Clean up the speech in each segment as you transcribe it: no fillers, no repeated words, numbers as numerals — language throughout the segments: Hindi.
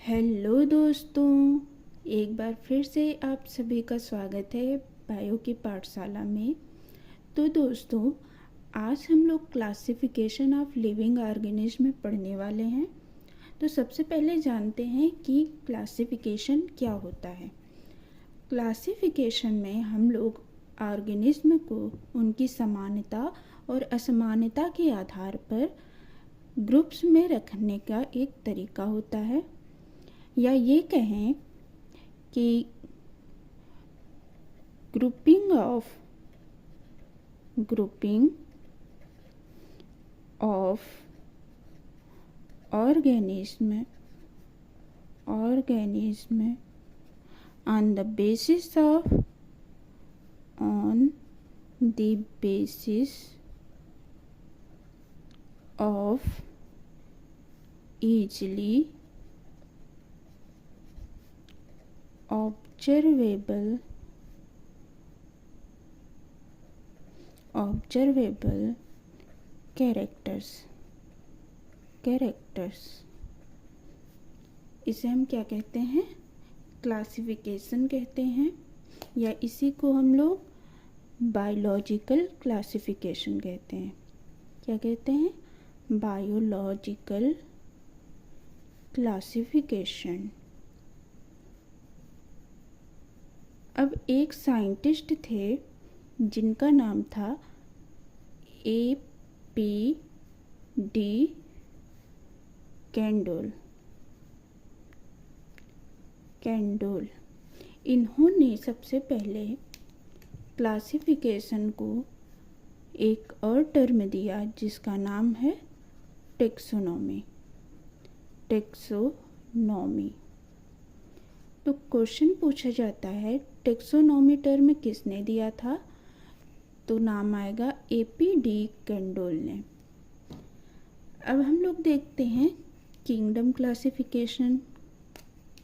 हेलो दोस्तों, एक बार फिर से आप सभी का स्वागत है बायो की पाठशाला में। तो दोस्तों, आज हम लोग क्लासिफिकेशन ऑफ लिविंग ऑर्गेनिज्म में पढ़ने वाले हैं। तो सबसे पहले जानते हैं कि क्लासिफिकेशन क्या होता है। क्लासिफिकेशन में हम लोग ऑर्गेनिज्म को उनकी समानता और असमानता के आधार पर ग्रुप्स में रखने का एक तरीका होता है, या ये कहें कि grouping of organism on the basis of easily observable characters। इसे हम क्या कहते हैं? क्लासिफिकेशन कहते हैं, या इसी को हम लोग बायोलॉजिकल क्लासिफिकेशन कहते हैं। क्या कहते हैं? Biological classification. अब एक साइंटिस्ट थे जिनका नाम था A.P.D. कैंडोल। इन्होंने सबसे पहले क्लासिफिकेशन को एक और टर्म दिया जिसका नाम है टेक्सोनॉमी। तो क्वेश्चन पूछा जाता है, टेक्सोनॉमी टर्म किसने दिया था? तो नाम आएगा A.P.D. कैंडोल ने। अब हम लोग देखते हैं किंगडम क्लासिफिकेशन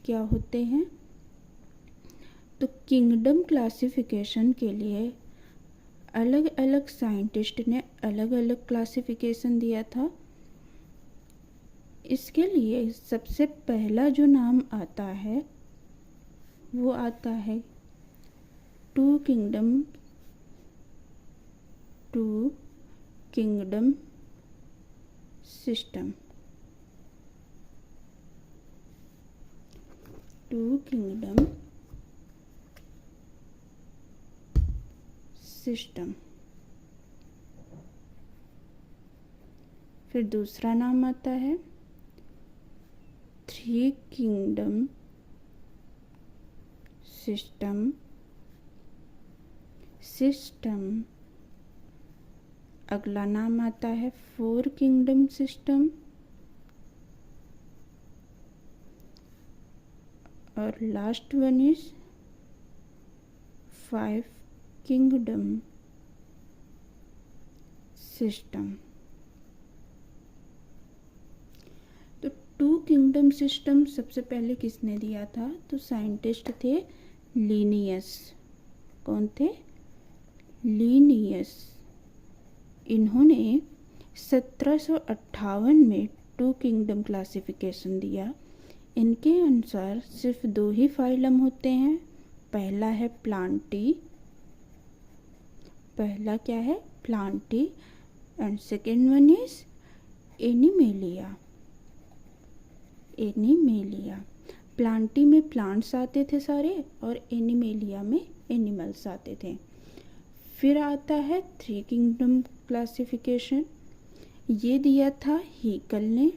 क्या होते हैं। तो किंगडम क्लासिफिकेशन के लिए अलग अलग साइंटिस्ट ने अलग अलग क्लासिफिकेशन दिया था। इसके लिए सबसे पहला जो नाम आता है वो आता है टू किंगडम सिस्टम। फिर दूसरा नाम आता है थ्री किंगडम सिस्टम। अगला नाम आता है फोर किंगडम सिस्टम, और last one is five kingdom system. तो टू किंगडम सिस्टम सबसे पहले किसने दिया था? तो साइंटिस्ट थे लीनियस। कौन थे? लीनियस। इन्होंने 1758 में टू किंगडम क्लासिफिकेशन दिया। इनके अनुसार सिर्फ दो ही फाइलम होते हैं। पहला है Plantae, and second one is animalia. Plantae में प्लांट्स आते थे सारे, और एनिमेलिया में एनिमल्स आते थे। फिर आता है थ्री किंगडम क्लासिफिकेशन। ये दिया था हीकल ने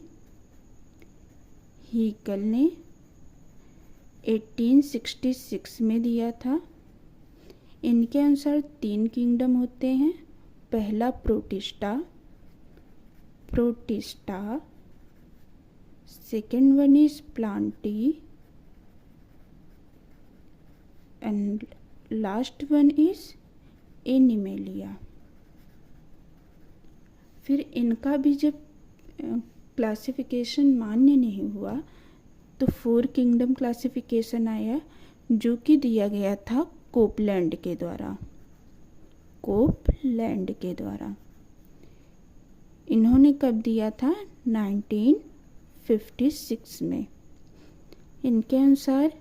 1866 में दिया था। इनके अनुसार तीन किंगडम होते हैं। पहला protista, second one is Plantae, and last one is animalia. फिर इनका भी जब क्लासिफिकेशन मान्य नहीं हुआ तो फोर किंगडम क्लासिफिकेशन आया, जो कि दिया गया था कोपलैंड के द्वारा। इन्होंने कब दिया था? 1956 में। इनके अनुसार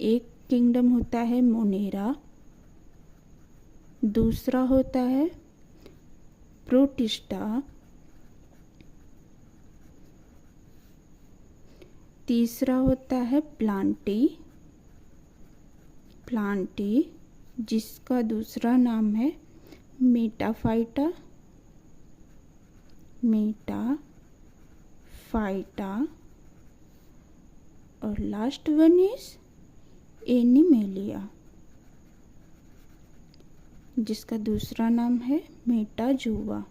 एक किंगडम होता है मोनेरा, दूसरा होता है प्रोटिस्टा, तीसरा होता है प्लांटी जिसका दूसरा नाम है मेटाफाइटा और लास्ट वन इज एनिमेलिया जिसका दूसरा नाम है मेटाजोआ।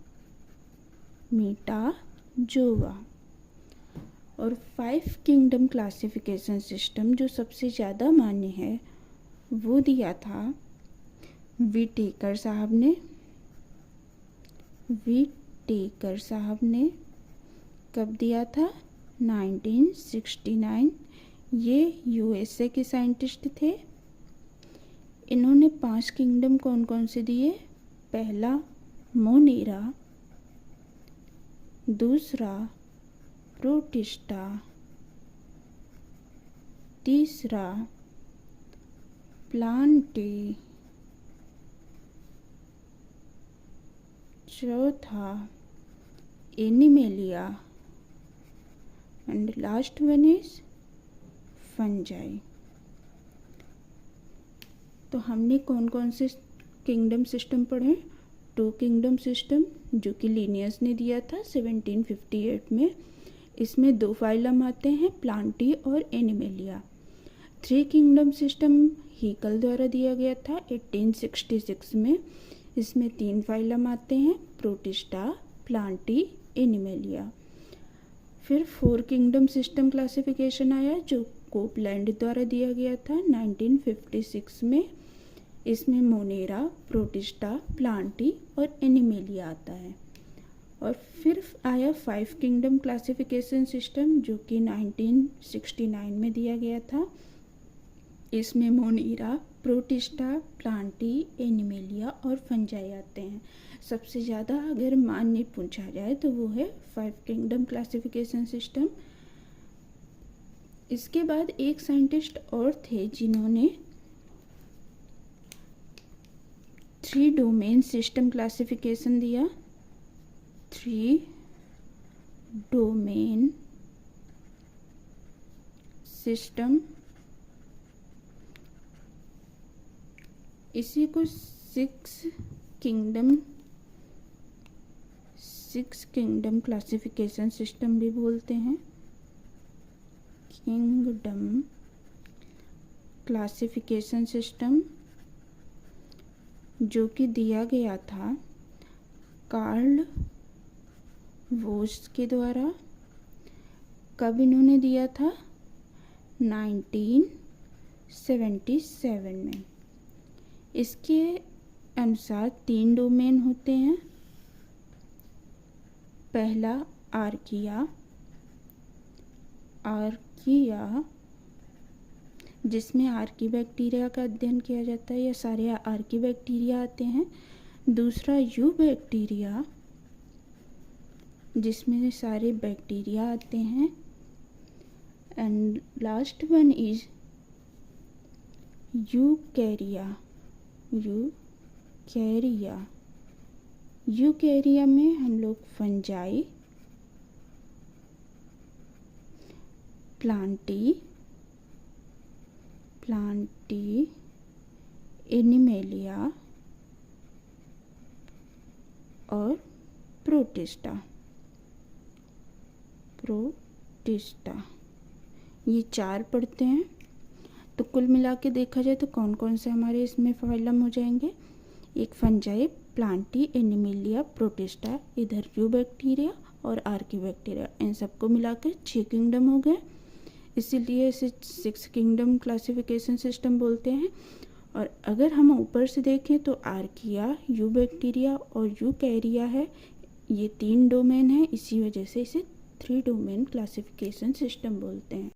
और 5 किंगडम क्लासिफिकेशन सिस्टम जो सबसे ज़्यादा मान्य है वो दिया था विटेकर साहब ने कब दिया था? 1969। ये यूएसए के साइंटिस्ट थे। इन्होंने 5 किंगडम कौन कौन से दिए? पहला मोनेरा, दूसरा प्रोटिस्टा, तीसरा प्लांटी, चौथा animalia and last one is fungi. तो हमने कौन कौन से किंगडम सिस्टम पढ़े? 2 किंगडम सिस्टम जो कि लिनियस ने दिया था 1758 में। इसमें 2 फाइलम आते हैं, प्लांटी और एनिमेलिया। 3 किंगडम सिस्टम हीकल द्वारा दिया गया था 1866 में। इसमें 3 फाइलम आते हैं, प्रोटिस्टा, प्लांटी, एनिमेलिया। फिर 4 किंगडम सिस्टम क्लासिफिकेशन आया जो कोपलैंड द्वारा दिया गया था 1956 में। इसमें मोनेरा, प्रोटिस्टा, प्लांटी और एनिमेलिया आता है। और फिर आया 5 किंगडम क्लासिफिकेशन सिस्टम जो कि 1969 में दिया गया था। इसमें मोनेरा, प्रोटिस्टा, प्लांटी, एनिमेलिया और फंजाई आते हैं। सबसे ज़्यादा अगर मान्य पूछा जाए तो वो है 5 किंगडम क्लासिफिकेशन सिस्टम। इसके बाद एक साइंटिस्ट और थे जिन्होंने 3 डोमेन सिस्टम क्लासिफिकेशन दिया। 3 डोमेन सिस्टम, इसी को 6 किंगडम क्लासिफिकेशन सिस्टम भी बोलते हैं। किंगडम क्लासिफिकेशन सिस्टम जो कि दिया गया था कार्ल वोस के द्वारा। कब इन्होंने दिया था? 1977 में। इसके अनुसार 3 डोमेन होते हैं। पहला आर्किया जिसमें आर्की बैक्टीरिया का अध्ययन किया जाता है, या सारे आर्की बैक्टीरिया आते हैं। दूसरा यू बैक्टीरिया जिसमें सारे बैक्टीरिया आते हैं। एंड लास्ट वन इज यूकैरिया में हम लोग फंजाई, प्लांटी, एनिमेलिया और प्रोटिस्टा ये 4 पढ़ते हैं। तो कुल मिला के देखा जाए तो कौन कौन से हमारे इसमें फाइलम हो जाएंगे? एक फंजाई, प्लांटी, एनिमेलिया, प्रोटिस्टा, इधर यू बैक्टीरिया और आर्की बैक्टीरिया, इन सबको मिलाकर 6 किंगडम हो गए। इसीलिए इसे 6 किंगडम क्लासिफिकेशन सिस्टम बोलते हैं। और अगर हम ऊपर से देखें तो आर्किया, यू बैक्टीरिया और यूकैरिया है, ये 3 डोमेन है। इसी वजह से इसे 3 डोमेन क्लासिफिकेशन सिस्टम बोलते हैं।